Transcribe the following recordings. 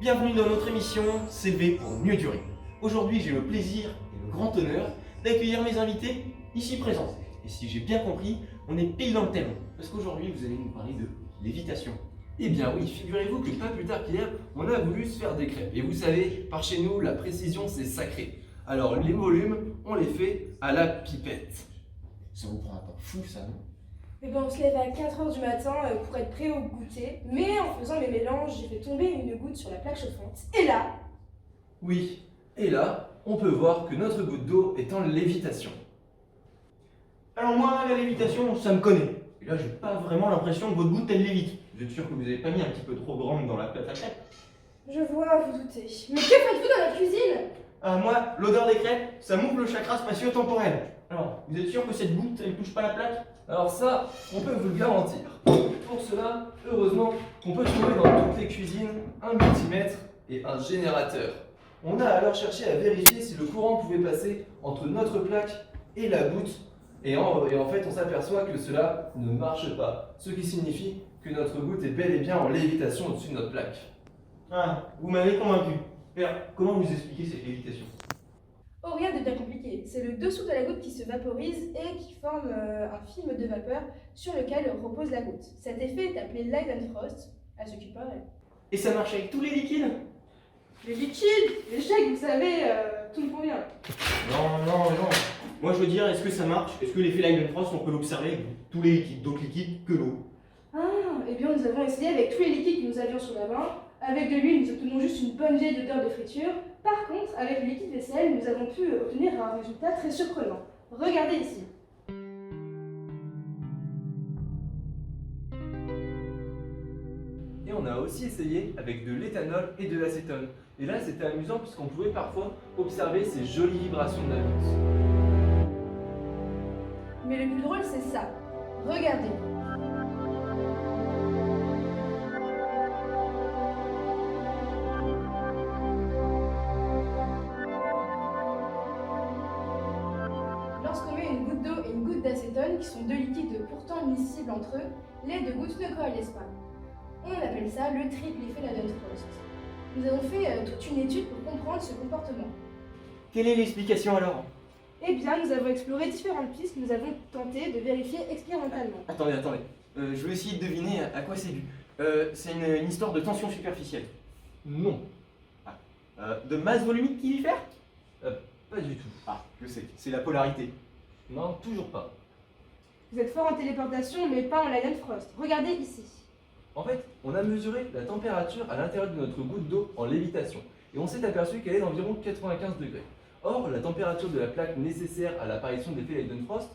Bienvenue dans notre émission CV pour mieux durer. Aujourd'hui, j'ai le plaisir et le grand honneur d'accueillir mes invités ici présents. Et si j'ai bien compris, on est pile dans le thème, parce qu'aujourd'hui, vous allez nous parler de lévitation. Eh bien oui, figurez-vous que pas plus tard qu'hier, on a voulu se faire des crêpes. Et vous savez, par chez nous, la précision c'est sacré. Alors les volumes, on les fait à la pipette. Ça vous prend un temps fou, ça, non? Eh ben, on se lève à 4h du matin pour être prêt au goûter, mais en faisant mes mélanges, j'ai fait tomber une goutte sur la plaque chauffante. Et là, Oui, et là, on peut voir que notre goutte d'eau est en lévitation. Alors moi, la lévitation, ça me connaît. Et là, j'ai pas vraiment l'impression que votre goutte, elle lévite. Vous êtes sûr que vous avez pas mis un petit peu trop grande dans la pâte à crêpes? je vois, vous doutez. Mais que faites-vous dans la cuisine? Moi, l'odeur des crêpes, ça m'ouvre le chakra spatio-temporel. Alors, vous êtes sûr que cette goutte, elle touche pas la plaque? Alors ça, on peut vous le garantir. Pour cela, heureusement, on peut trouver dans toutes les cuisines un multimètre et un générateur. On a alors cherché à vérifier si le courant pouvait passer entre notre plaque et la goutte. Et en fait, on s'aperçoit que cela ne marche pas. Ce qui signifie que notre goutte est bel et bien en lévitation au-dessus de notre plaque. Ah, vous m'avez convaincu. Père, comment vous expliquez cette lévitation? Oh, rien de bien compliqué. C'est le dessous de la goutte qui se vaporise et qui forme un film de vapeur sur lequel repose la goutte. Cet effet est appelé Leidenfrost, à ce qui paraît. Et ça marche avec tous les liquides? Les liquides, les chèques, vous savez, tout me convient. Non. Moi, je veux dire, est-ce que ça marche? Est-ce que l'effet Leidenfrost, on peut l'observer avec tous les liquides, d'autres liquides que l'eau? Ah, eh bien nous avons essayé avec tous les liquides que nous avions sous la main. Avec de l'huile, nous obtenons juste une bonne vieille odeur de friture. Par contre, avec le liquide vaisselle, nous avons pu obtenir un résultat très surprenant. Regardez ici. Et on a aussi essayé avec de l'éthanol et de l'acétone. Et là, c'était amusant puisqu'on pouvait parfois observer ces jolies vibrations de la goutte. Mais le plus drôle, c'est ça. Regardez. Lorsqu'on met une goutte d'eau et une goutte d'acétone, qui sont deux liquides pourtant miscibles entre eux, les deux gouttes ne coalescent pas. On appelle ça le triple effet Leidenfrost. Nous avons fait toute une étude pour comprendre ce comportement. Quelle est l'explication alors? Eh bien, nous avons exploré différentes pistes que nous avons tenté de vérifier expérimentalement. Attendez. Je vais essayer de deviner à quoi c'est dû. C'est une histoire de tension superficielle. Non, De masse volumique qui diffère? pas du tout. Ah, je sais, c'est la polarité. Non, toujours pas. Vous êtes fort en téléportation, mais pas en Leidenfrost. Regardez ici. En fait, on a mesuré la température à l'intérieur de notre goutte d'eau en lévitation. Et on s'est aperçu qu'elle est d'environ 95 degrés. Or, la température de la plaque nécessaire à l'apparition de l'effet Leidenfrost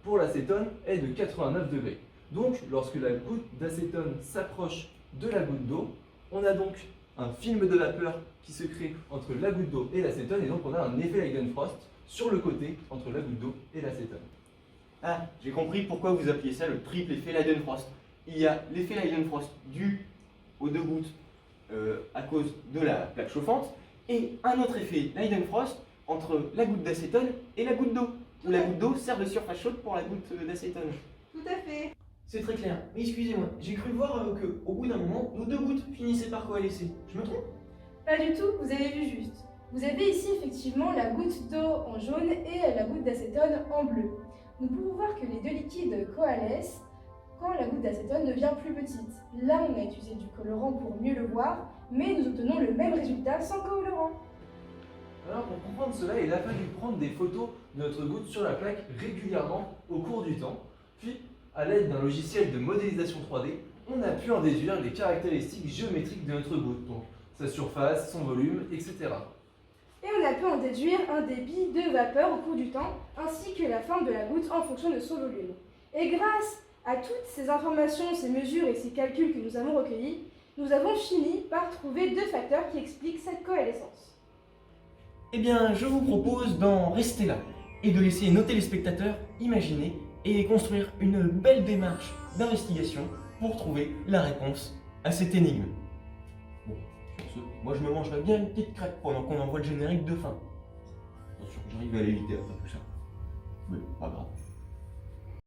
pour l'acétone est de 89 degrés. Donc, lorsque la goutte d'acétone s'approche de la goutte d'eau, on a donc un film de vapeur qui se crée entre la goutte d'eau et l'acétone, et donc on a un effet Leidenfrost sur le côté entre la goutte d'eau et l'acétone. Ah, j'ai compris pourquoi vous appeliez ça le triple effet Leidenfrost. Il y a l'effet Leidenfrost dû aux deux gouttes à cause de la plaque chauffante, et un autre effet Leidenfrost entre la goutte d'acétone et la goutte d'eau, où la goutte d'eau sert de surface chaude pour la goutte d'acétone. Tout à fait. C'est très clair, mais excusez-moi, j'ai cru voir qu'au bout d'un moment, nos deux gouttes finissaient par coalescer. Je me trompe? Pas du tout, vous avez vu juste. Vous avez ici effectivement la goutte d'eau en jaune et la goutte d'acétone en bleu. Nous pouvons voir que les deux liquides coalescent quand la goutte d'acétone devient plus petite. Là, on a utilisé du colorant pour mieux le voir, mais nous obtenons le même résultat sans colorant. Alors pour comprendre cela, il a fallu prendre des photos de notre goutte sur la plaque régulièrement au cours du temps. Puis, à l'aide d'un logiciel de modélisation 3D, on a pu en déduire les caractéristiques géométriques de notre goutte, donc sa surface, son volume, etc. Et on a pu en déduire un débit de vapeur au cours du temps, ainsi que la forme de la goutte en fonction de son volume. Et grâce à toutes ces informations, ces mesures et ces calculs que nous avons recueillis, nous avons fini par trouver deux facteurs qui expliquent cette coalescence. Eh bien, je vous propose d'en rester là et de laisser nos téléspectateurs imaginer et construire une belle démarche d'investigation pour trouver la réponse à cette énigme. Bon, sur ce, moi je me mangerai bien une petite crêpe pendant qu'on envoie le générique de fin. Bien sûr que j'arrive à l'éviter après tout ça. Mais pas grave.